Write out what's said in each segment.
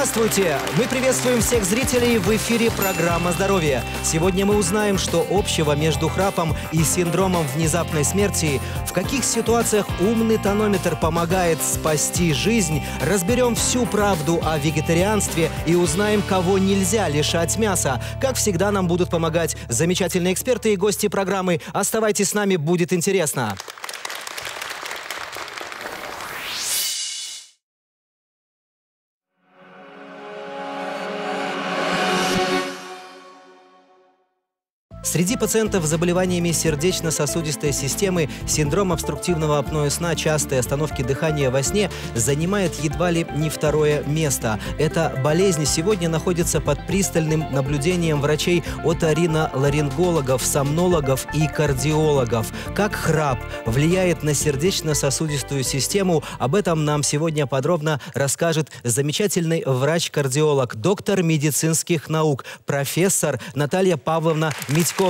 Здравствуйте! Мы приветствуем всех зрителей в эфире программа «Здоровье». Сегодня мы узнаем, что общего между храпом и синдромом внезапной смерти, в каких ситуациях умный тонометр помогает спасти жизнь, разберем всю правду о вегетарианстве и узнаем, кого нельзя лишать мяса. Как всегда, нам будут помогать замечательные эксперты и гости программы. Оставайтесь с нами, будет интересно. Среди пациентов с заболеваниями сердечно-сосудистой системы синдром обструктивного апноэ сна, частые остановки дыхания во сне занимает едва ли не второе место. Эта болезнь сегодня находится под пристальным наблюдением врачей-оториноларингологов, сомнологов и кардиологов. Как храп влияет на сердечно-сосудистую систему, об этом нам сегодня подробно расскажет замечательный врач-кардиолог, доктор медицинских наук, профессор Наталья Павловна Митьковская.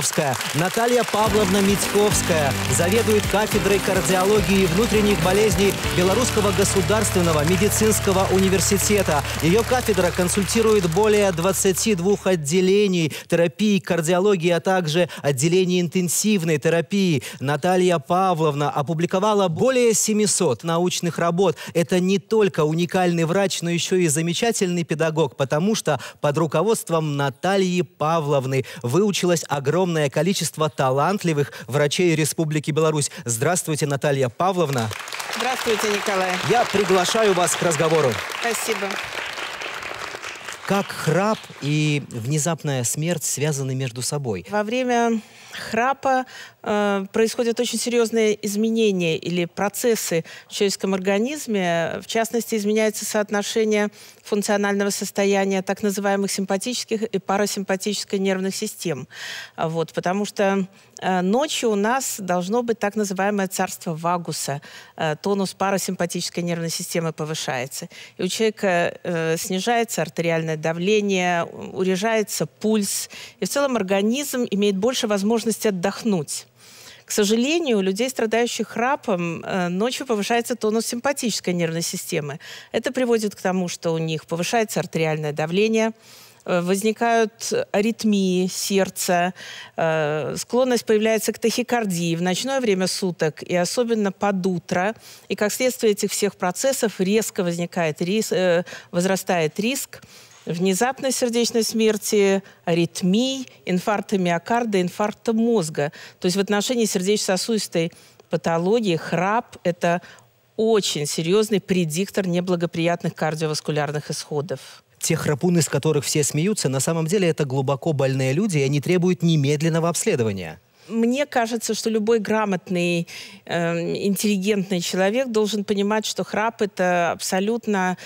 Наталья Павловна Митьковская заведует кафедрой кардиологии и внутренних болезней Белорусского государственного медицинского университета. Ее кафедра консультирует более 22 отделений терапии кардиологии, а также отделений интенсивной терапии. Наталья Павловна опубликовала более 700 научных работ. Это не только уникальный врач, но еще и замечательный педагог, потому что под руководством Натальи Павловны выучилось огромное количество талантливых врачей Республики Беларусь. Здравствуйте, Наталья Павловна. Здравствуйте, Николай. Я приглашаю вас к разговору. Спасибо. Как храп и внезапная смерть связаны между собой? Во время храпа происходят очень серьезные изменения или процессы в человеческом организме. В частности, изменяется соотношение функционального состояния так называемых симпатических и парасимпатических нервных систем. Потому что ночью у нас должно быть так называемое царство вагуса. Тонус парасимпатической нервной системы повышается. И у человека снижается артериальное давление, урежается пульс. И в целом организм имеет больше возможности отдохнуть. К сожалению, у людей, страдающих храпом, ночью повышается тонус симпатической нервной системы. Это приводит к тому, что у них повышается артериальное давление, возникают аритмии сердца, склонность появляется к тахикардии в ночное время суток и особенно под утро. И как следствие этих всех процессов резко возрастает риск внезапной сердечной смерти, аритмий, инфаркта миокарда, инфаркта мозга. То есть в отношении сердечно-сосудистой патологии храп – это очень серьезный предиктор неблагоприятных кардиоваскулярных исходов. Те храпуны, с которых все смеются, на самом деле это глубоко больные люди, и они требуют немедленного обследования. Мне кажется, что любой грамотный, интеллигентный человек должен понимать, что храп – это абсолютно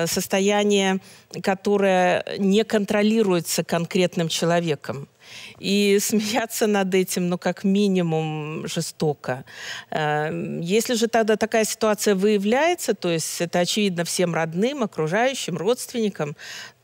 состояние, которое не контролируется конкретным человеком. И смеяться над этим, как минимум, жестоко. Если же тогда такая ситуация выявляется, то есть это очевидно всем родным, окружающим, родственникам,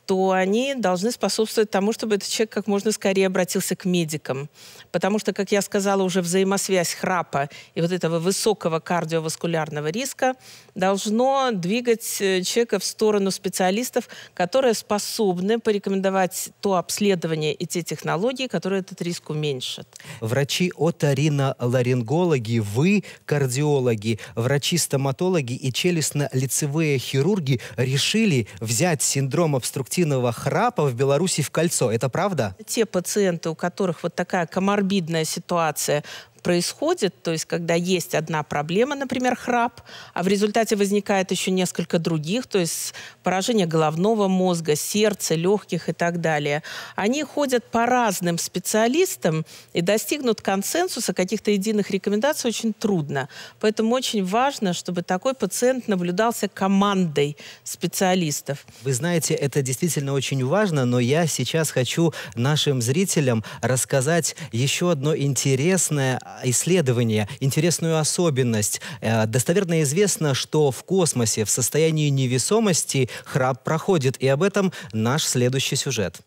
то они должны способствовать тому, чтобы этот человек как можно скорее обратился к медикам. Потому что, как я сказала, уже взаимосвязь храпа и вот этого высокого кардиоваскулярного риска должно двигать человека в сторону специалистов, которые способны порекомендовать то обследование и те технологии, которые этот риск уменьшат. Врачи-оториноларингологи, вы, кардиологи, врачи-стоматологи и челюстно-лицевые хирурги решили взять синдром обструктивного храпа в Беларуси в кольцо. Это правда? Те пациенты, у которых вот такая коморбидная ситуация происходит, то есть когда есть одна проблема, например, храп, а в результате возникает еще несколько других, то есть поражение головного мозга, сердца, легких и так далее, они ходят по разным специалистам и достигнут консенсуса, каких-то единых рекомендаций очень трудно. Поэтому очень важно, чтобы такой пациент наблюдался командой специалистов. Вы знаете, это действительно очень важно, но я сейчас хочу нашим зрителям рассказать еще одно интересное исследование, интересную особенность. Достоверно известно, что в космосе в состоянии невесомости храп проходит, и об этом наш следующий сюжет.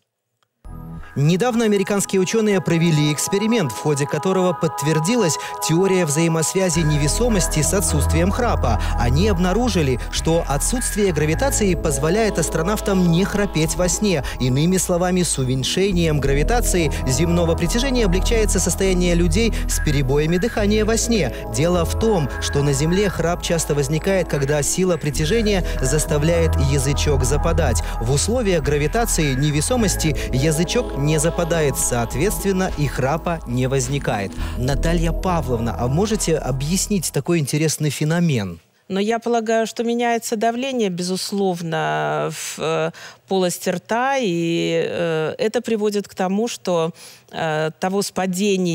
Недавно американские ученые провели эксперимент, в ходе которого подтвердилась теория взаимосвязи невесомости с отсутствием храпа. Они обнаружили, что отсутствие гравитации позволяет астронавтам не храпеть во сне. Иными словами, с уменьшением гравитации земного притяжения облегчается состояние людей с перебоями дыхания во сне. Дело в том, что на Земле храп часто возникает, когда сила притяжения заставляет язычок западать. В условиях гравитации невесомости язычок не западает, соответственно, и храпа не возникает. Наталья Павловна, а можете объяснить такой интересный феномен? Но я полагаю, что меняется давление, безусловно, в полости рта, и это приводит к тому, что того спадения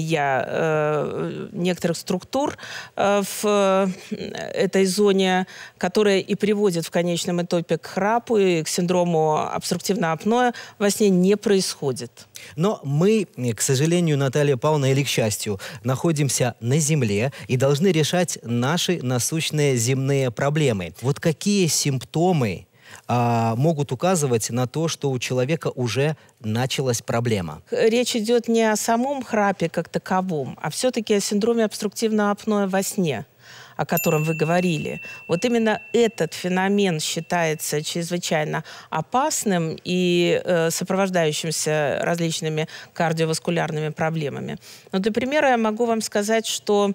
некоторых структур в этой зоне, которая и приводит в конечном итоге к храпу и к синдрому обструктивного апноэ, во сне не происходит. Но мы, к сожалению, Наталья Павловна, или к счастью, находимся на Земле и должны решать наши насущные земные проблемы. Вот какие симптомы могут указывать на то, что у человека уже началась проблема? Речь идет не о самом храпе как таковом, а все-таки о синдроме обструктивного апноэ во сне, о котором вы говорили. Вот именно этот феномен считается чрезвычайно опасным и сопровождающимся различными кардиоваскулярными проблемами. Но для примера я могу вам сказать, что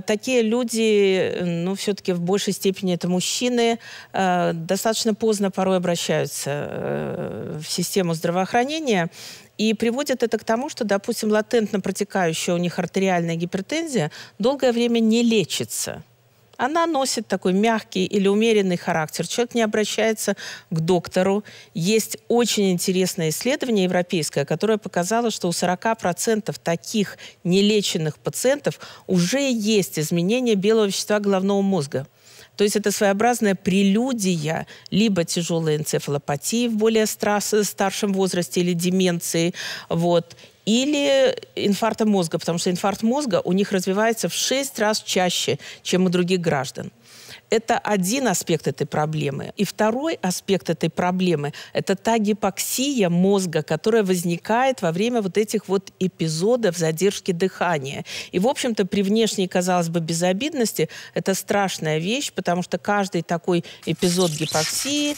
такие люди, ну, все-таки в большей степени это мужчины, достаточно поздно порой обращаются в систему здравоохранения. И приводит это к тому, что, допустим, латентно протекающая у них артериальная гипертензия долгое время не лечится. Она носит такой мягкий или умеренный характер. Человек не обращается к доктору. Есть очень интересное исследование европейское, которое показало, что у 40% таких нелеченных пациентов уже есть изменение белого вещества головного мозга. То есть это своеобразная прелюдия либо тяжелой энцефалопатии в более старшем возрасте или деменции, вот, или инфаркта мозга, потому что инфаркт мозга у них развивается в 6 раз чаще, чем у других граждан. Это один аспект этой проблемы. И второй аспект этой проблемы – это та гипоксия мозга, которая возникает во время вот этих вот эпизодов задержки дыхания. И, в общем-то, при внешней, казалось бы, безобидности это страшная вещь, потому что каждый такой эпизод гипоксии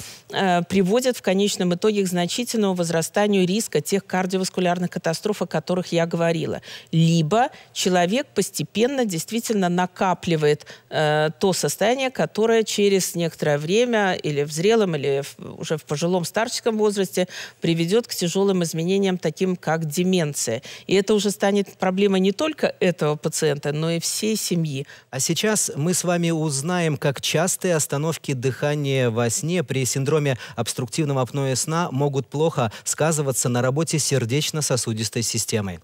приводит в конечном итоге к значительному возрастанию риска тех кардиоваскулярных катастроф, о которых я говорила. Либо человек постепенно действительно накапливает то состояние, которое через некоторое время или в зрелом, или уже в пожилом старческом возрасте приведет к тяжелым изменениям, таким как деменция. И это уже станет проблемой не только этого пациента, но и всей семьи. А сейчас мы с вами узнаем, как частые остановки дыхания во сне при синдроме обструктивного апноэ сна могут плохо сказываться на работе сердечно-сосудистой системы.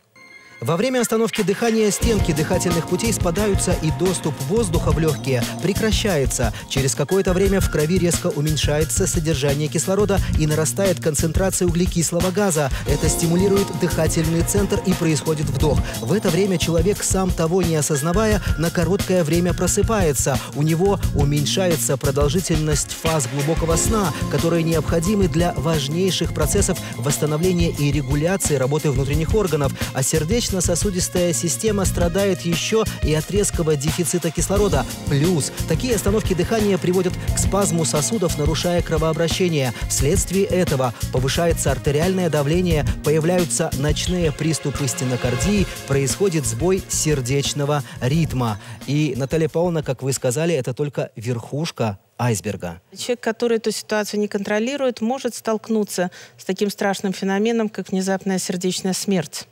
Во время остановки дыхания стенки дыхательных путей спадаются, и доступ воздуха в легкие прекращается. Через какое-то время в крови резко уменьшается содержание кислорода и нарастает концентрация углекислого газа. Это стимулирует дыхательный центр, и происходит вдох. В это время человек, сам того не осознавая, на короткое время просыпается. У него уменьшается продолжительность фаз глубокого сна, которые необходимы для важнейших процессов восстановления и регуляции работы внутренних органов, а сердечно-сосудистая система страдает еще и от резкого дефицита кислорода. Плюс такие остановки дыхания приводят к спазму сосудов, нарушая кровообращение. Вследствие этого повышается артериальное давление, появляются ночные приступы стенокардии, происходит сбой сердечного ритма. И, Наталья Павловна, как вы сказали, это только верхушка айсберга. Человек, который эту ситуацию не контролирует, может столкнуться с таким страшным феноменом, как внезапная сердечная смерть.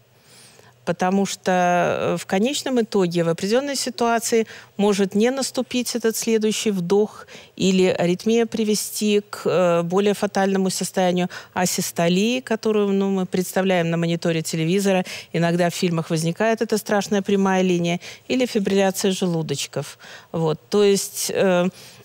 Потому что в конечном итоге в определенной ситуации может не наступить этот следующий вдох, или аритмия привести к более фатальному состоянию асистолии, которую мы представляем на мониторе телевизора. Иногда в фильмах возникает эта страшная прямая линия, или фибрилляция желудочков. Вот. То есть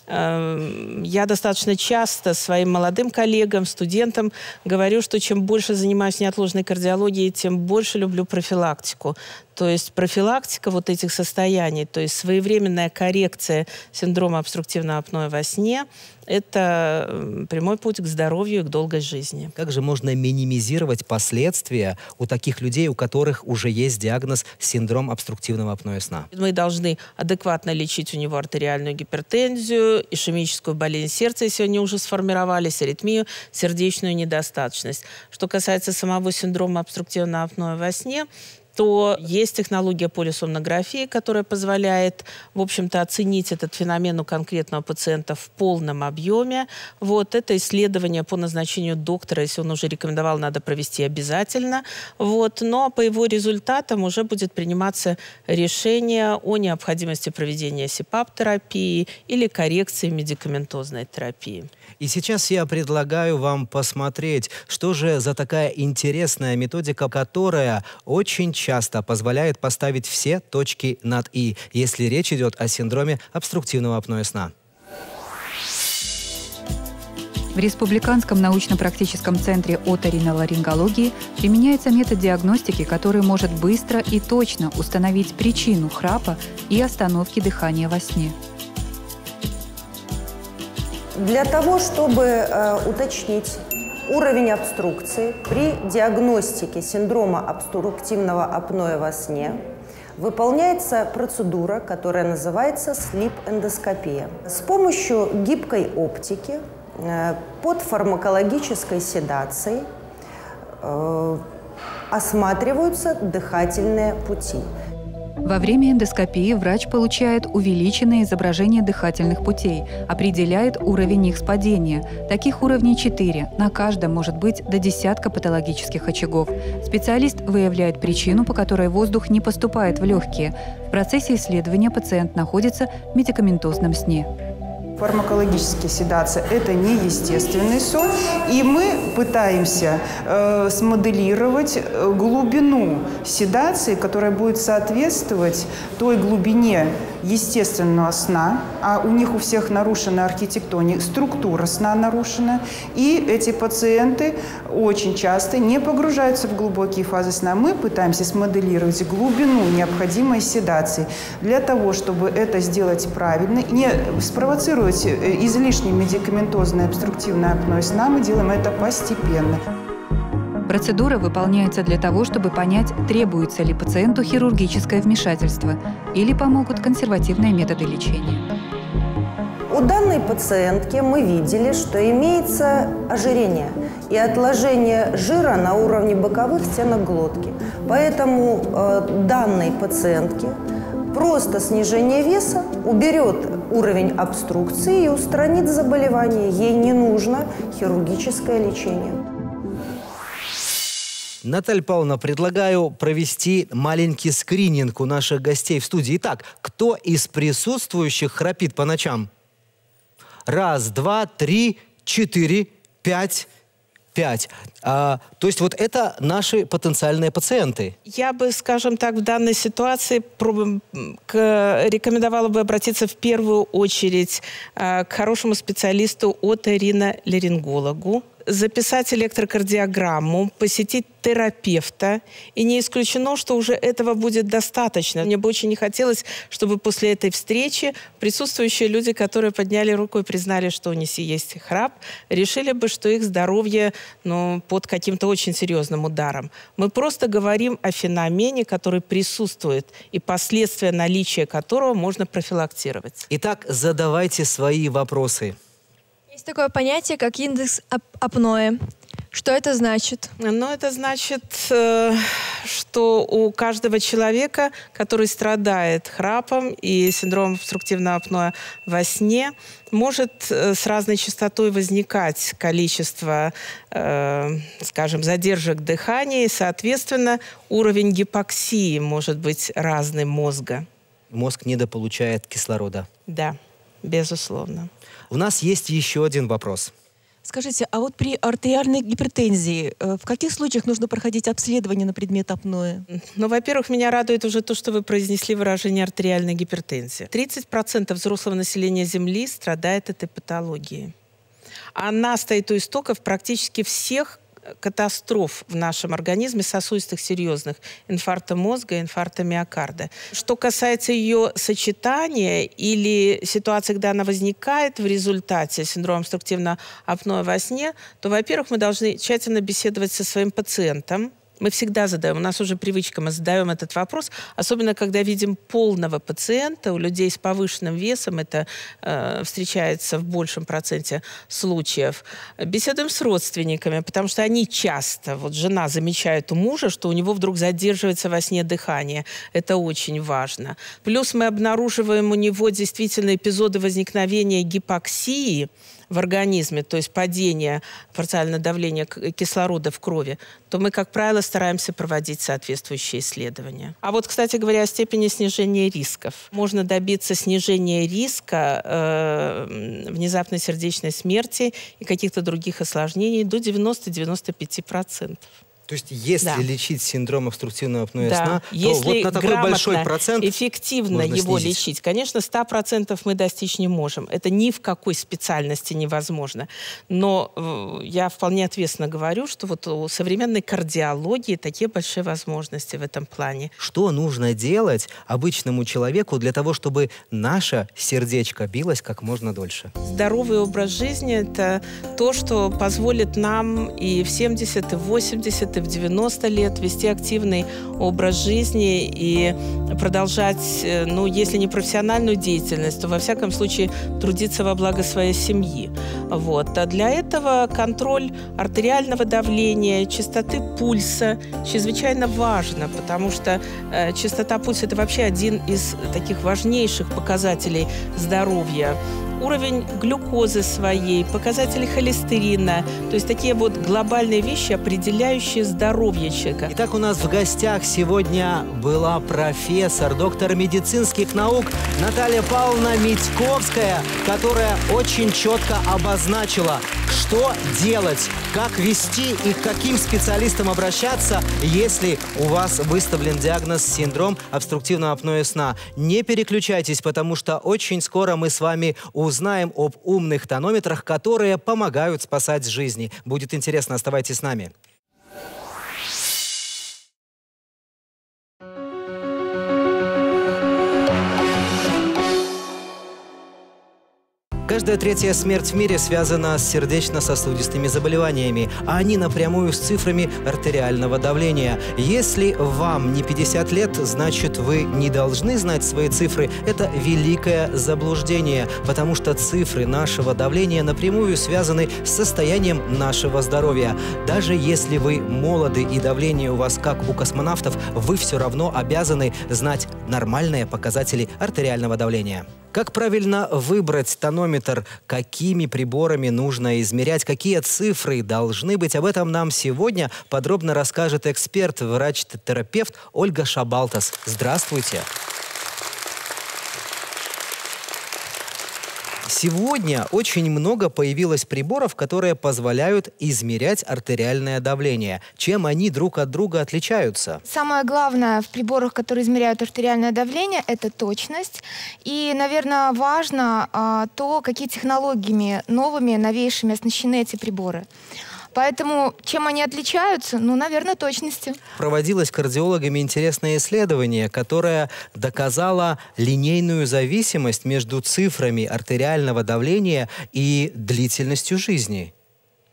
я достаточно часто своим молодым коллегам, студентам говорю, что чем больше занимаюсь неотложной кардиологией, тем больше люблю профилактику. То есть профилактика вот этих состояний, то есть своевременная коррекция синдрома обструктивного апноэ во сне – это прямой путь к здоровью и к долгой жизни. Как же можно минимизировать последствия у таких людей, у которых уже есть диагноз синдром обструктивного апноэ сна? Мы должны адекватно лечить у него артериальную гипертензию, ишемическую болезнь сердца, если они уже сформировались, аритмию, сердечную недостаточность. Что касается самого синдрома обструктивного апноэ во сне, то есть технология полисомнографии, которая позволяет, в общем-то, оценить этот феномен у конкретного пациента в полном объеме. Вот это исследование по назначению доктора, если он уже рекомендовал, надо провести обязательно. Вот. Но по его результатам уже будет приниматься решение о необходимости проведения СИПАП-терапии или коррекции медикаментозной терапии. И сейчас я предлагаю вам посмотреть, что же за такая интересная методика, которая очень часто позволяет поставить все точки над «и», если речь идет о синдроме обструктивного апноэ сна. В Республиканском научно-практическом центре оториноларингологии применяется метод диагностики, который может быстро и точно установить причину храпа и остановки дыхания во сне. Для того, чтобы уточнить уровень обструкции при диагностике синдрома обструктивного апноэ во сне, выполняется процедура, которая называется слип-эндоскопия. С помощью гибкой оптики под фармакологической седацией осматриваются дыхательные пути. Во время эндоскопии врач получает увеличенное изображение дыхательных путей, определяет уровень их спадения. Таких уровней 4. На каждом может быть до десятка патологических очагов. Специалист выявляет причину, по которой воздух не поступает в легкие. В процессе исследования пациент находится в медикаментозном сне. Фармакологическая седация – это неестественный сон, и мы пытаемся смоделировать глубину седации, которая будет соответствовать той глубине естественного сна, а у них у всех нарушена архитектония, структура сна нарушена, и эти пациенты очень часто не погружаются в глубокие фазы сна. Мы пытаемся смоделировать глубину необходимой седации для того, чтобы это сделать правильно, не спровоцировать излишне медикаментозное обструктивное апноэ сна, мы делаем это постепенно. Процедура выполняется для того, чтобы понять, требуется ли пациенту хирургическое вмешательство или помогут консервативные методы лечения. У данной пациентки мы видели, что имеется ожирение и отложение жира на уровне боковых стенок глотки. Поэтому данной пациентке просто снижение веса уберет уровень обструкции и устранит заболевание. Ей не нужно хирургическое лечение. Наталья Павловна, предлагаю провести маленький скрининг у наших гостей в студии. Итак, кто из присутствующих храпит по ночам? 1, 2, 3, 4, 5. 5. То есть вот это наши потенциальные пациенты. Я бы, скажем так, в данной ситуации рекомендовала бы обратиться в первую очередь к хорошему специалисту оториноларингологу, записать электрокардиограмму, посетить терапевта. И не исключено, что уже этого будет достаточно. Мне бы очень не хотелось, чтобы после этой встречи присутствующие люди, которые подняли руку и признали, что у них есть храп, решили бы, что их здоровье под каким-то очень серьезным ударом. Мы просто говорим о феномене, который присутствует, и последствия наличия которого можно профилактировать. Итак, задавайте свои вопросы. Есть такое понятие, как индекс апноэ. Что это значит? Это значит, что у каждого человека, который страдает храпом и синдромом обструктивного апноэ во сне, может с разной частотой возникать количество, скажем, задержек дыхания, и, соответственно, уровень гипоксии может быть разным мозга. Мозг недополучает кислорода. Да, безусловно. У нас есть еще один вопрос. Скажите, а вот при артериальной гипертензии в каких случаях нужно проходить обследование на предмет апноэ? Во-первых, меня радует уже то, что вы произнесли выражение артериальной гипертензии. 30% взрослого населения Земли страдает этой патологией. Она стоит у истоков практически всех катастроф в нашем организме, сосудистых серьезных, инфаркта мозга, инфаркта миокарда. Что касается ее сочетания или ситуации, когда она возникает в результате синдрома обструктивного апноэ во сне, то, во-первых, мы должны тщательно беседовать со своим пациентом. Мы всегда задаем, у нас уже привычка, мы задаем этот вопрос, особенно когда видим полного пациента, у людей с повышенным весом, это встречается в большем проценте случаев. Беседуем с родственниками, потому что они часто, вот жена замечает у мужа, что у него вдруг задерживается во сне дыхание. Это очень важно. Плюс мы обнаруживаем у него действительно эпизоды возникновения гипоксии в организме, то есть падение парциального давления кислорода в крови, то мы, как правило, стараемся проводить соответствующие исследования. А вот, кстати говоря, о степени снижения рисков. Можно добиться снижения риска внезапной сердечной смерти и каких-то других осложнений до 90-95%. То есть, если лечить синдром обструктивного апноэ сна, то если вот на такой большой процент эффективно его снизить. лечить, конечно, 100% мы достичь не можем. Это ни в какой специальности невозможно. Но я вполне ответственно говорю, что вот у современной кардиологии такие большие возможности в этом плане. Что нужно делать обычному человеку для того, чтобы наше сердечко билось как можно дольше? Здоровый образ жизни – это то, что позволит нам и в 70, и в 80, и в 90 лет вести активный образ жизни и продолжать, ну, если не профессиональную деятельность, то, во всяком случае, трудиться во благо своей семьи. Вот. А для этого контроль артериального давления, частоты пульса чрезвычайно важно, потому что частота пульса – это вообще один из таких важнейших показателей здоровья. Уровень глюкозы своей, показатели холестерина. То есть такие вот глобальные вещи, определяющие здоровье человека. Итак, у нас в гостях сегодня была профессор, доктор медицинских наук Наталья Павловна Митьковская, которая очень четко обозначила, что делать, как вести и к каким специалистам обращаться, если у вас выставлен диагноз синдром обструктивного апноэ сна. Не переключайтесь, потому что очень скоро мы с вами узнаем об умных тонометрах, которые помогают спасать жизни. Будет интересно, оставайтесь с нами. Каждая третья смерть в мире связана с сердечно-сосудистыми заболеваниями, а они напрямую с цифрами артериального давления. Если вам не 50 лет, значит, вы не должны знать свои цифры. Это великое заблуждение, потому что цифры нашего давления напрямую связаны с состоянием нашего здоровья. Даже если вы молоды и давление у вас как у космонавтов, вы все равно обязаны знать нормальные показатели артериального давления. Как правильно выбрать тонометр, какими приборами нужно измерять, какие цифры должны быть, об этом нам сегодня подробно расскажет эксперт, врач-терапевт Ольга Шабалтас. Здравствуйте! Сегодня очень много появилось приборов, которые позволяют измерять артериальное давление. Чем они друг от друга отличаются? Самое главное в приборах, которые измеряют артериальное давление, это точность. И, наверное, важно то, какие технологиями новыми, новейшими оснащены эти приборы. Поэтому чем они отличаются? Ну, наверное, точностью. Проводилось кардиологами интересное исследование, которое доказало линейную зависимость между цифрами артериального давления и длительностью жизни.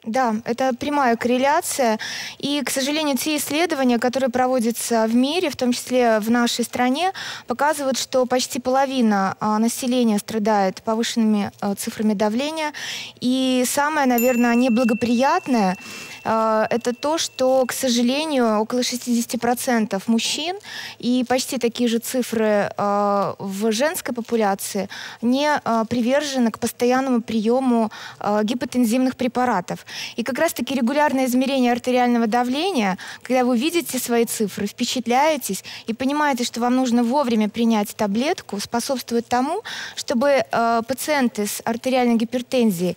Да, это прямая корреляция. И, к сожалению, те исследования, которые проводятся в мире, в том числе в нашей стране, показывают, что почти половина населения страдает повышенными цифрами давления. И самое, наверное, неблагоприятное – это то, что, к сожалению, около 60% мужчин и почти такие же цифры в женской популяции не привержены к постоянному приему гипотензивных препаратов. И как раз-таки регулярное измерение артериального давления, когда вы видите свои цифры, впечатляетесь и понимаете, что вам нужно вовремя принять таблетку, способствует тому, чтобы пациенты с артериальной гипертензией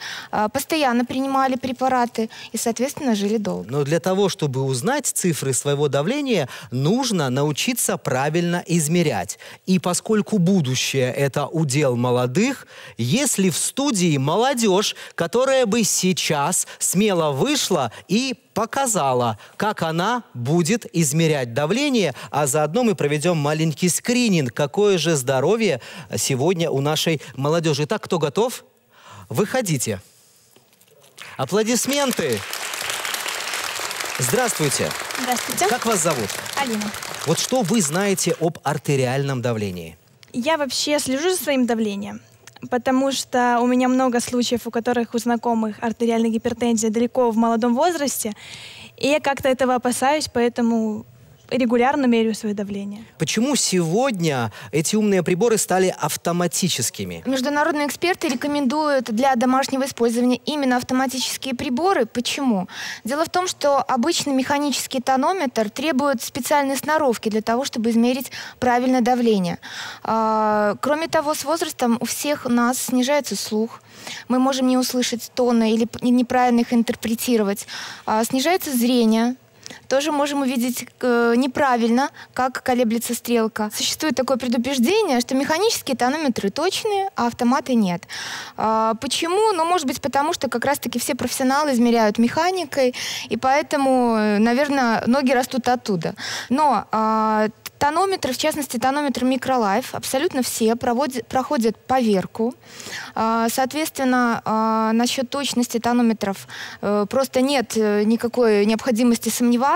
постоянно принимали препараты и, соответственно же, прожили долго. Но для того, чтобы узнать цифры своего давления, нужно научиться правильно измерять. И поскольку будущее – это удел молодых, если в студии молодежь, которая бы сейчас смело вышла и показала, как она будет измерять давление, а заодно мы проведем маленький скрининг, какое же здоровье сегодня у нашей молодежи. Итак, кто готов? Выходите. Аплодисменты. Здравствуйте. Здравствуйте. Как вас зовут? Алина. Вот что вы знаете об артериальном давлении? Я вообще слежу за своим давлением, потому что у меня много случаев, у которых у знакомых артериальная гипертензия далеко в молодом возрасте, и я как-то этого опасаюсь, поэтому регулярно меряю свое давление. Почему сегодня эти умные приборы стали автоматическими? Международные эксперты рекомендуют для домашнего использования именно автоматические приборы. Почему? Дело в том, что обычный механический тонометр требует специальной сноровки для того, чтобы измерить правильное давление. Кроме того, с возрастом у всех нас снижается слух. Мы можем не услышать тоны или неправильно их интерпретировать. Снижается зрение. Тоже можем увидеть неправильно, как колеблется стрелка. Существует такое предупреждение, что механические тонометры точные, а автоматы нет. Почему? Ну, может быть, потому что как раз-таки все профессионалы измеряют механикой, и поэтому, наверное, ноги растут оттуда. Но тонометры, в частности, тонометр Microlife, абсолютно все проходят поверку. Соответственно, насчет точности тонометров просто нет никакой необходимости сомневаться.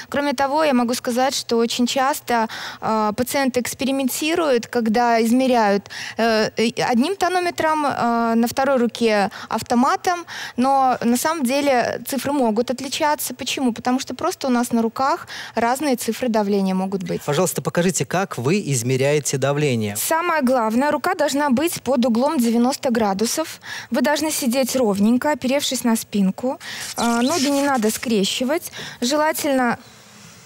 Кроме того, я могу сказать, что очень часто пациенты экспериментируют, когда измеряют одним тонометром, на второй руке автоматом, но на самом деле цифры могут отличаться. Почему? Потому что просто у нас на руках разные цифры давления могут быть. Пожалуйста, покажите, как вы измеряете давление. Самое главное, рука должна быть под углом 90 градусов. Вы должны сидеть ровненько, оперевшись на спинку. Ноги не надо скрещивать. Желательно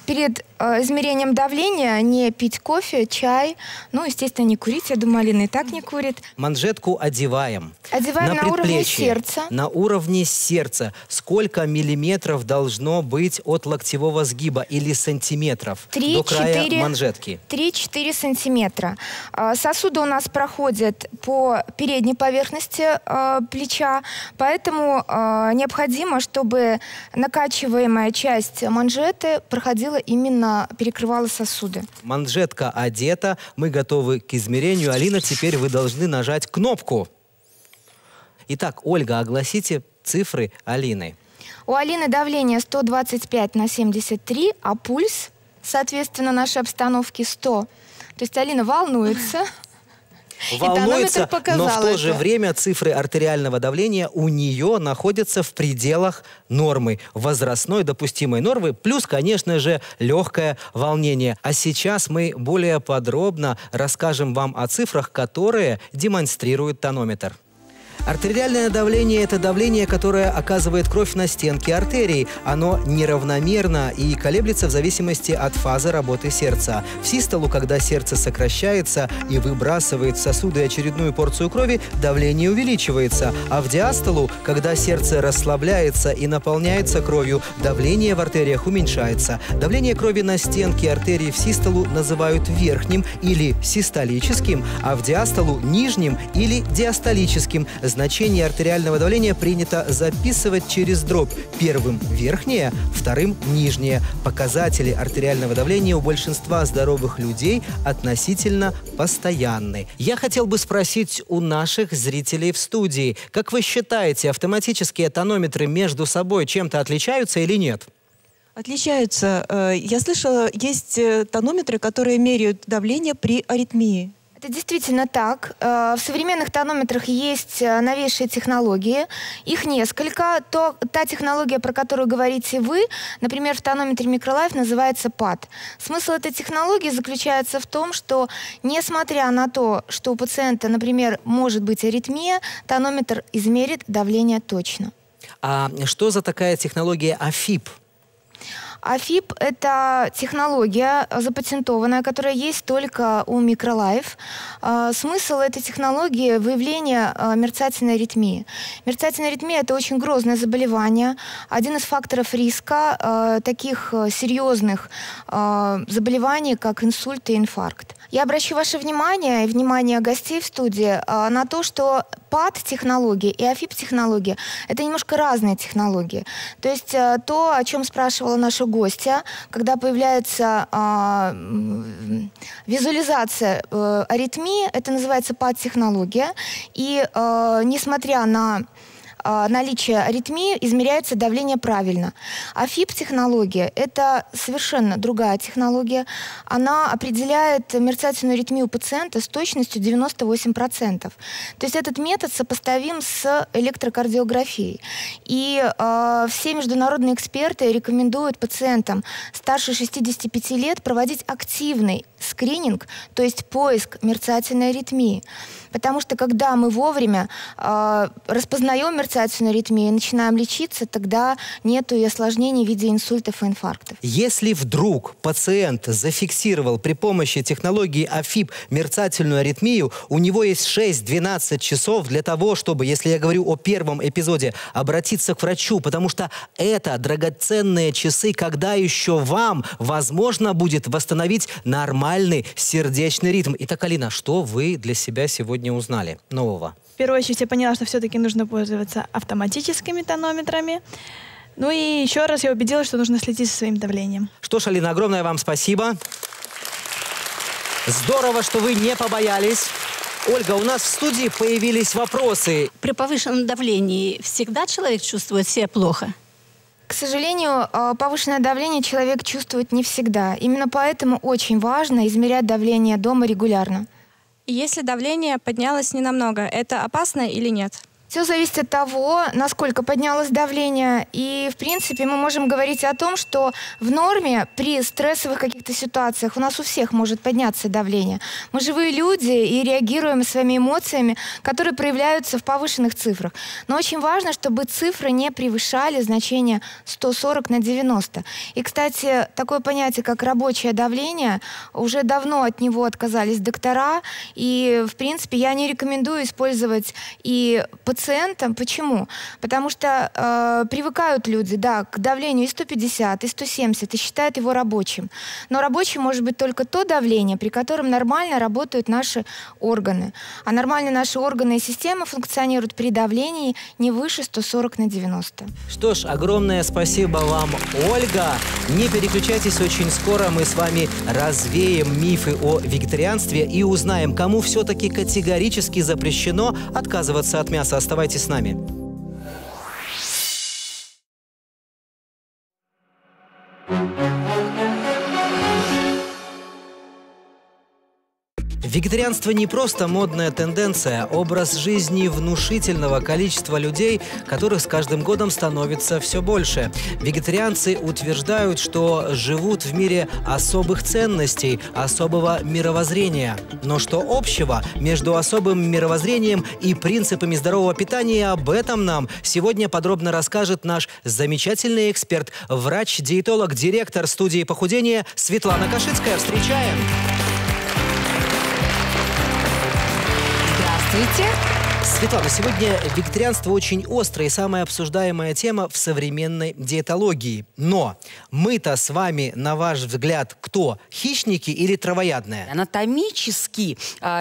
перед измерением давления не пить кофе, чай, ну, естественно, не курить. Я думаю, Алина и так не курит. Манжетку одеваем. Одеваем на уровне сердца. На уровне сердца. Сколько миллиметров должно быть от локтевого сгиба или сантиметров до края манжетки? 3-4 сантиметра. Сосуды у нас проходят по передней поверхности плеча, поэтому необходимо, чтобы накачиваемая часть манжеты проходила именно, перекрывала сосуды. Манжетка одета, мы готовы к измерению. Алина, теперь вы должны нажать кнопку. Итак, Ольга, огласите цифры Алины. У Алины давление 125/73, а пульс, соответственно, нашей обстановке 100. То есть Алина волнуется. Волнуется, но в то же время цифры артериального давления у нее находятся в пределах нормы, возрастной допустимой нормы, плюс, конечно же, легкое волнение. А сейчас мы более подробно расскажем вам о цифрах, которые демонстрирует тонометр. Артериальное давление – это давление, которое оказывает кровь на стенки артерий. Оно неравномерно и колеблется в зависимости от фазы работы сердца. В систолу, когда сердце сокращается и выбрасывает в сосуды очередную порцию крови, давление увеличивается. А в диастолу, когда сердце расслабляется и наполняется кровью, давление в артериях уменьшается. Давление крови на стенки артерий в систолу называют верхним или систолическим, а в диастолу – нижним или диастолическим. Значение артериального давления принято записывать через дробь. Первым верхнее, вторым нижнее. Показатели артериального давления у большинства здоровых людей относительно постоянны. Я хотел бы спросить у наших зрителей в студии, как вы считаете, автоматические тонометры между собой чем-то отличаются или нет? Отличаются. Я слышала, есть тонометры, которые меряют давление при аритмии. Это действительно так. В современных тонометрах есть новейшие технологии. Их несколько. Та технология, про которую говорите вы, например, в тонометре Microlife, называется PAD. Смысл этой технологии заключается в том, что, несмотря на то, что у пациента, например, может быть аритмия, тонометр измерит давление точно. А что за такая технология АФИП? АФИП – это технология запатентованная, которая есть только у Микролайф. Смысл этой технологии – выявление мерцательной аритмии. Мерцательная аритмия – это очень грозное заболевание, один из факторов риска таких серьезных заболеваний, как инсульт и инфаркт. Я обращу ваше внимание и внимание гостей в студии на то, что ПАД-технология и АФИП-технология – это немножко разные технологии. То есть то, о чем спрашивала наша гостья, когда появляется визуализация аритмии, это называется ПАД-технология. И несмотря на наличие аритмии, измеряется давление правильно. АФИП-технология – это совершенно другая технология. Она определяет мерцательную аритмию пациента с точностью 98%. То есть этот метод сопоставим с электрокардиографией. И все международные эксперты рекомендуют пациентам старше 65 лет проводить активный скрининг, то есть поиск мерцательной аритмии. Потому что когда мы вовремя распознаем мерцательную аритмию и начинаем лечиться, тогда нету и осложнений в виде инсультов и инфарктов. Если вдруг пациент зафиксировал при помощи технологии АФИП мерцательную аритмию, у него есть 6-12 часов для того, чтобы, если я говорю о первом эпизоде, обратиться к врачу, потому что это драгоценные часы, когда еще вам возможно будет восстановить нормальный сердечный ритм. Итак, Алина, что вы для себя сегодня узнали нового? В первую очередь я поняла, что все-таки нужно пользоваться автоматическими тонометрами. Ну и еще раз я убедилась, что нужно следить за своим давлением. Что ж, Алина, огромное вам спасибо. Здорово, что вы не побоялись. Ольга, у нас в студии появились вопросы. При повышенном давлении всегда человек чувствует себя плохо? К сожалению, повышенное давление человек чувствует не всегда. Именно поэтому очень важно измерять давление дома регулярно. Если давление поднялось ненамного, это опасно или нет? Все зависит от того, насколько поднялось давление. И, в принципе, мы можем говорить о том, что в норме при стрессовых каких-то ситуациях у нас у всех может подняться давление. Мы живые люди и реагируем своими эмоциями, которые проявляются в повышенных цифрах. Но очень важно, чтобы цифры не превышали значение 140/90. И, кстати, такое понятие, как рабочее давление, уже давно от него отказались доктора. И, в принципе, я не рекомендую использовать и пациентам. Почему? Потому что привыкают люди, да, к давлению и 150, и 170, и считают его рабочим. Но рабочим может быть только то давление, при котором нормально работают наши органы. А нормально наши органы и системы функционируют при давлении не выше 140/90. Что ж, огромное спасибо вам, Ольга. Не переключайтесь, очень скоро мы с вами развеем мифы о вегетарианстве и узнаем, кому все-таки категорически запрещено отказываться от мяса. Оставайтесь с нами. Вегетарианство не просто модная тенденция, образ жизни внушительного количества людей, которых с каждым годом становится все больше. Вегетарианцы утверждают, что живут в мире особых ценностей, особого мировоззрения. Но что общего между особым мировоззрением и принципами здорового питания, об этом нам сегодня подробно расскажет наш замечательный эксперт, врач-диетолог, директор студии похудения Светлана Кашицкая. Встречаем! Здравствуйте. Светлана, сегодня вегетарианство очень острая и самая обсуждаемая тема в современной диетологии. Но мы-то с вами, на ваш взгляд, кто? Хищники или травоядные? Анатомически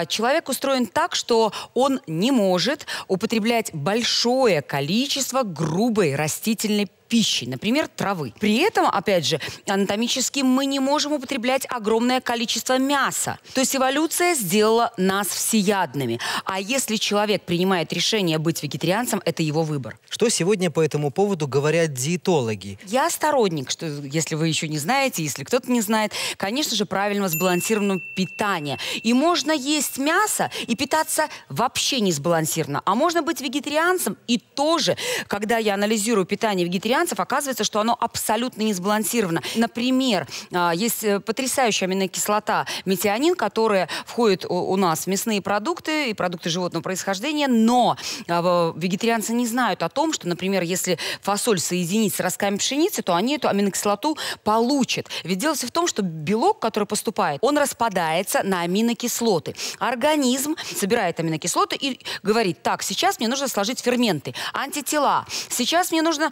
человек устроен так, что он не может употреблять большое количество грубой растительной пищи, например, травы. При этом, опять же, анатомически мы не можем употреблять огромное количество мяса. То есть эволюция сделала нас всеядными. А если человек принимает решение быть вегетарианцем, это его выбор. Что сегодня по этому поводу говорят диетологи? Я сторонник, что, если вы еще не знаете, если кто-то не знает, конечно же, правильного сбалансированного питания. И можно есть мясо и питаться вообще не сбалансированно. А можно быть вегетарианцем и тоже, когда я анализирую питание вегетарианцев, вегетарианцев, оказывается, что оно абсолютно не сбалансировано. Например, есть потрясающая аминокислота метионин, которая входит у нас в мясные продукты и продукты животного происхождения, но вегетарианцы не знают о том, что, например, если фасоль соединить с ростками пшеницы, то они эту аминокислоту получат. Ведь дело в том, что белок, который поступает, он распадается на аминокислоты. Организм собирает аминокислоты и говорит: так, сейчас мне нужно сложить ферменты, антитела. Сейчас мне нужно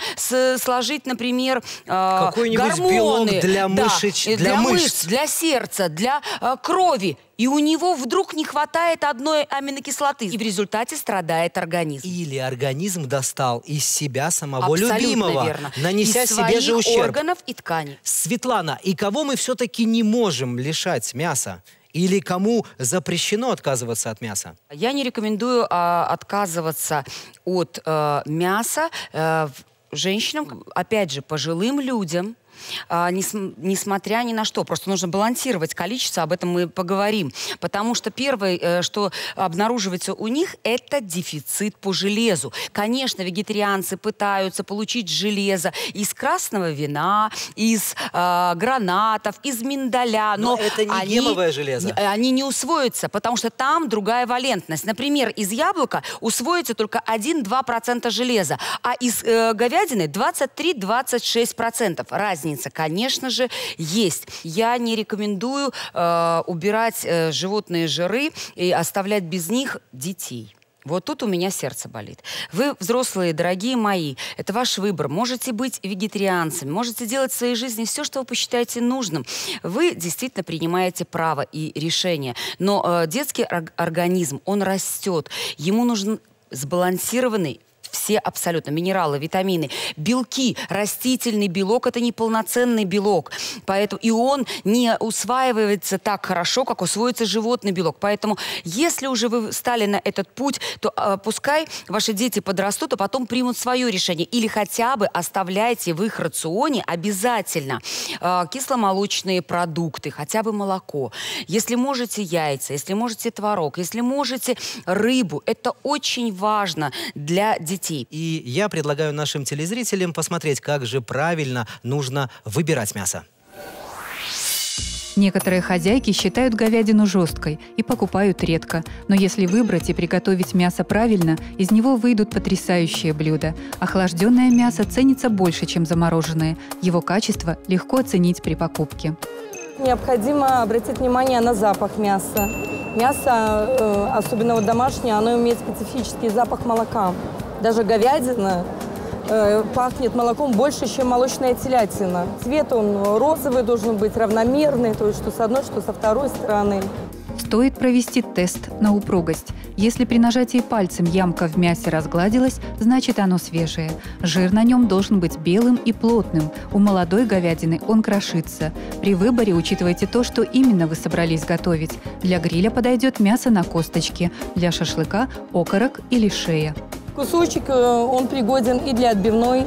сложить, например, какой-нибудь белок для мышц, для мышц, для сердца, для крови. И у него вдруг не хватает одной аминокислоты. И в результате страдает организм. Или организм достал из себя самого абсолютно любимого, верно. нанеся из себе же ущерб. органов и тканей. Светлана, и кого мы все-таки не можем лишать мяса? Или кому запрещено отказываться от мяса? Я не рекомендую отказываться от мяса женщинам, опять же, пожилым людям, несмотря ни на что. Просто нужно балансировать количество, об этом мы поговорим. Потому что первое, что обнаруживается у них, это дефицит по железу. Конечно, вегетарианцы пытаются получить железо из красного вина, из гранатов, из миндаля. Но это не гемовое железо. Они не усвоятся, потому что там другая валентность. Например, из яблока усвоится только 1-2% железа, а из говядины 23-26%. Разница, конечно же, есть. Я не рекомендую убирать животные жиры и оставлять без них детей. Вот тут у меня сердце болит. Вы, взрослые, дорогие мои, это ваш выбор. Можете быть вегетарианцами, можете делать в своей жизни все, что вы посчитаете нужным. Вы действительно принимаете право и решение. Но детский организм, он растет. Ему нужен сбалансированный все абсолютно минералы, витамины, белки. Растительный белок – это неполноценный белок. Поэтому и он не усваивается так хорошо, как усвоится животный белок. Поэтому если уже вы встали на этот путь, то пускай ваши дети подрастут, а потом примут свое решение. Или хотя бы оставляйте в их рационе обязательно кисломолочные продукты, хотя бы молоко. Если можете яйца, если можете творог, если можете рыбу. Это очень важно для детей. И я предлагаю нашим телезрителям посмотреть, как же правильно нужно выбирать мясо. Некоторые хозяйки считают говядину жесткой и покупают редко. Но если выбрать и приготовить мясо правильно, из него выйдут потрясающие блюда. Охлажденное мясо ценится больше, чем замороженное. Его качество легко оценить при покупке. Необходимо обратить внимание на запах мяса. Мясо, особенно вот домашнее, оно имеет специфический запах молока. Даже говядина пахнет молоком больше, чем молочная телятина. Цвет он розовый должен быть, равномерный, то есть что с одной, что со второй стороны. Стоит провести тест на упругость. Если при нажатии пальцем ямка в мясе разгладилась, значит оно свежее. Жир на нем должен быть белым и плотным. У молодой говядины он крошится. При выборе учитывайте то, что именно вы собрались готовить. Для гриля подойдет мясо на косточке, для шашлыка – окорок или шея. Кусочек, он пригоден и для отбивной,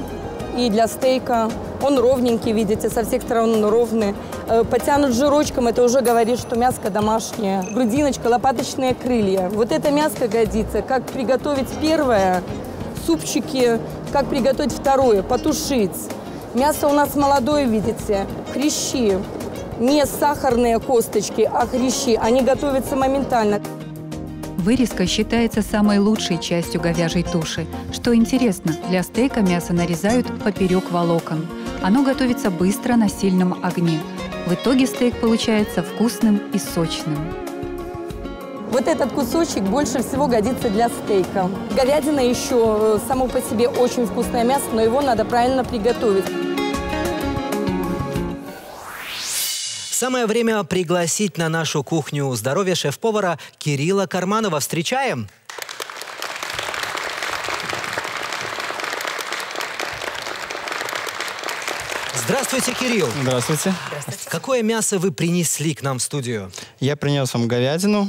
и для стейка. Он ровненький, видите, со всех сторон он ровный. Потянут жирочком, это уже говорит, что мяско домашнее. Грудиночка, лопаточные крылья. Вот это мяско годится. Как приготовить первое, супчики, как приготовить второе, потушить. Мясо у нас молодое, видите, хрящи. Не сахарные косточки, а хрящи. Они готовятся моментально. Вырезка считается самой лучшей частью говяжьей туши. Что интересно, для стейка мясо нарезают поперек волокон. Оно готовится быстро на сильном огне. В итоге стейк получается вкусным и сочным. Вот этот кусочек больше всего годится для стейка. Говядина еще само по себе очень вкусное мясо, но его надо правильно приготовить. Самое время пригласить на нашу кухню здоровья шеф-повара Кирилла Карманова. Встречаем! Здравствуйте, Кирилл! Здравствуйте. Здравствуйте. Какое мясо вы принесли к нам в студию? Я принес вам говядину,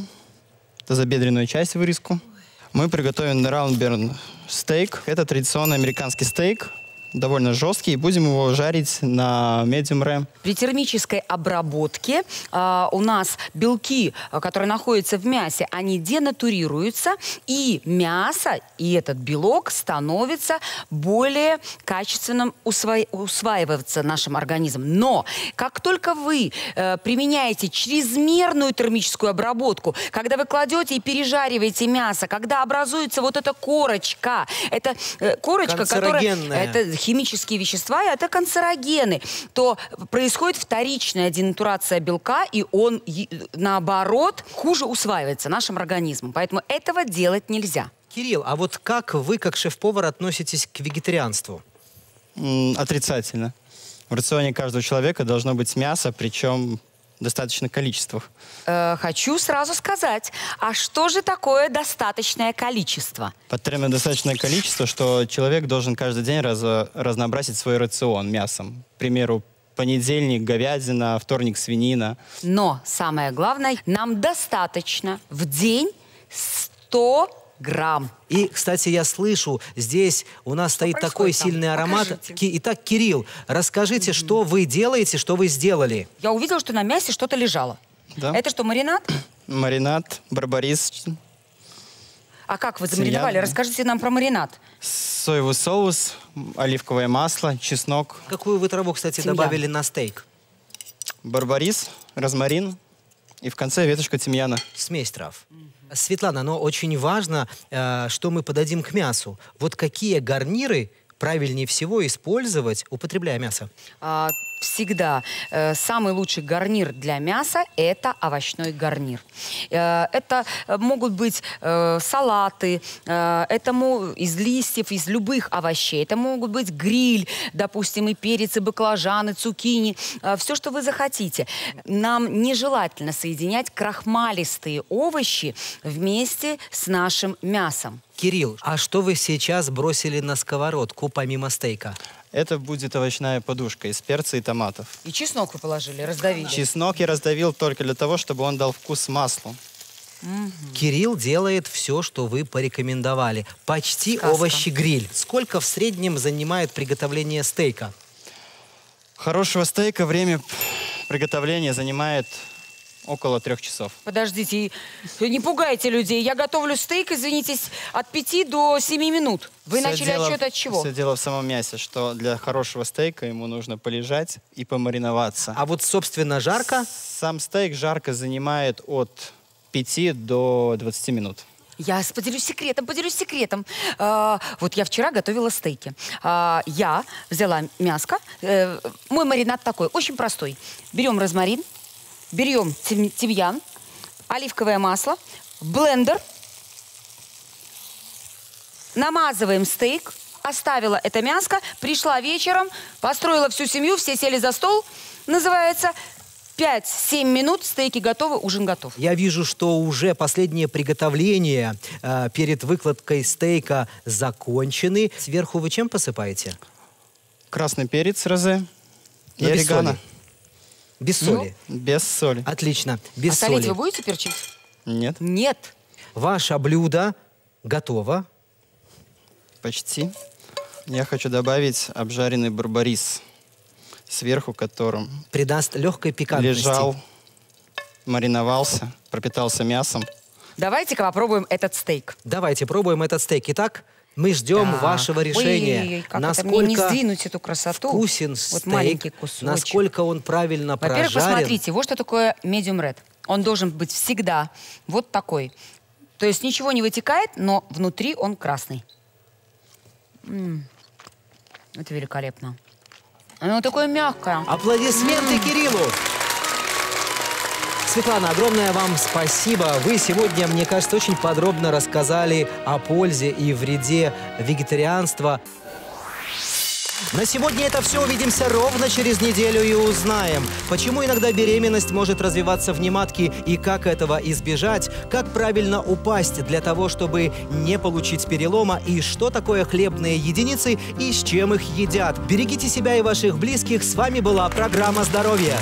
тазобедренную часть, вырезку. Мы приготовим раундберн стейк. Это традиционный американский стейк. довольно жесткий, и будем его жарить на medium rare. При термической обработке у нас белки, которые находятся в мясе, они денатурируются, и мясо, и этот белок становится более качественным усваиваться нашим организмом. Но как только вы применяете чрезмерную термическую обработку, когда вы кладете и пережариваете мясо, когда образуется вот эта корочка, это корочка, которая... Это химические вещества, и это канцерогены, то происходит вторичная денатурация белка, и он, наоборот, хуже усваивается нашим организмом. Поэтому этого делать нельзя. Кирилл, а вот как вы, как шеф-повар, относитесь к вегетарианству? Отрицательно. В рационе каждого человека должно быть мясо, причем в достаточных количествах. Хочу сразу сказать, а что же такое достаточное количество? Потребно достаточное количество, что человек должен каждый день разнообразить свой рацион мясом. К примеру, понедельник говядина, вторник свинина. Но самое главное, нам достаточно в день 100 грамм. И, кстати, я слышу, здесь у нас стоит такой сильный аромат. Итак, Кирилл, расскажите, что вы делаете, что вы сделали? Я увидела, что на мясе что-то лежало. Да. Это что, маринад? Маринад, барбарис. А как вы замариновали? Расскажите нам про маринад. Соевый соус, оливковое масло, чеснок. Какую вы траву, кстати, добавили на стейк? Барбарис, розмарин и в конце веточка тимьяна. Смесь трав. Светлана, но очень важно, что мы подадим к мясу. Вот какие гарниры правильнее всего использовать, употребляя мясо? Всегда самый лучший гарнир для мяса – это овощной гарнир. Это могут быть салаты, это из листьев, из любых овощей. Это могут быть гриль, допустим, и перец, и баклажаны, цукини, все, что вы захотите. Нам нежелательно соединять крахмалистые овощи вместе с нашим мясом. Кирилл, а что вы сейчас бросили на сковородку помимо стейка? Это будет овощная подушка из перца и томатов. И чеснок вы положили, раздавили? Чеснок я раздавил только для того, чтобы он дал вкус маслу. Кирилл делает все, что вы порекомендовали. Почти овощи-гриль. Сколько в среднем занимает приготовление стейка? Хорошего стейка время приготовления занимает около 3 часов. Подождите, не пугайте людей. Я готовлю стейк, извините, от 5 до 7 минут. Вы начали отсчет от чего? Все дело в самом мясе, что для хорошего стейка ему нужно полежать и помариноваться. А вот, собственно, жарко? Сам стейк жарко занимает от 5 до 20 минут. Я поделюсь секретом, вот я вчера готовила стейки. Я взяла мяско. Мой маринад такой, очень простой. Берем розмарин, берем тимьян, оливковое масло, блендер, намазываем стейк, оставила это мяско, пришла вечером, построила всю семью, все сели за стол, называется 5-7 минут, стейки готовы, ужин готов. Я вижу, что уже последние приготовления перед выкладкой стейка закончены. Сверху вы чем посыпаете? Красный перец розе и орегано. Без соли? Без соли. Отлично, без соли. Солить вы будете перчить? Нет. Нет. Ваше блюдо готово. Почти. Я хочу добавить обжаренный барбарис, сверху которым придаст легкой пикантности. Лежал, мариновался, пропитался мясом. Давайте-ка попробуем этот стейк. Давайте пробуем этот стейк. Итак, мы ждем вашего решения. Как насколько это мне не сдвинуть эту красоту? Вкусен вот стейк, маленький кусочек. насколько он правильно прожарен. Во-первых, посмотрите, вот что такое medium rare. Он должен быть всегда вот такой. То есть ничего не вытекает, но внутри он красный. Это великолепно. Оно такое мягкое. Аплодисменты Кириллу! Светлана, огромное вам спасибо. Вы сегодня, мне кажется, очень подробно рассказали о пользе и вреде вегетарианства. На сегодня это все. Увидимся ровно через неделю и узнаем, почему иногда беременность может развиваться в нематке и как этого избежать, как правильно упасть для того, чтобы не получить перелома, и что такое хлебные единицы и с чем их едят. Берегите себя и ваших близких. С вами была программа «Здоровье».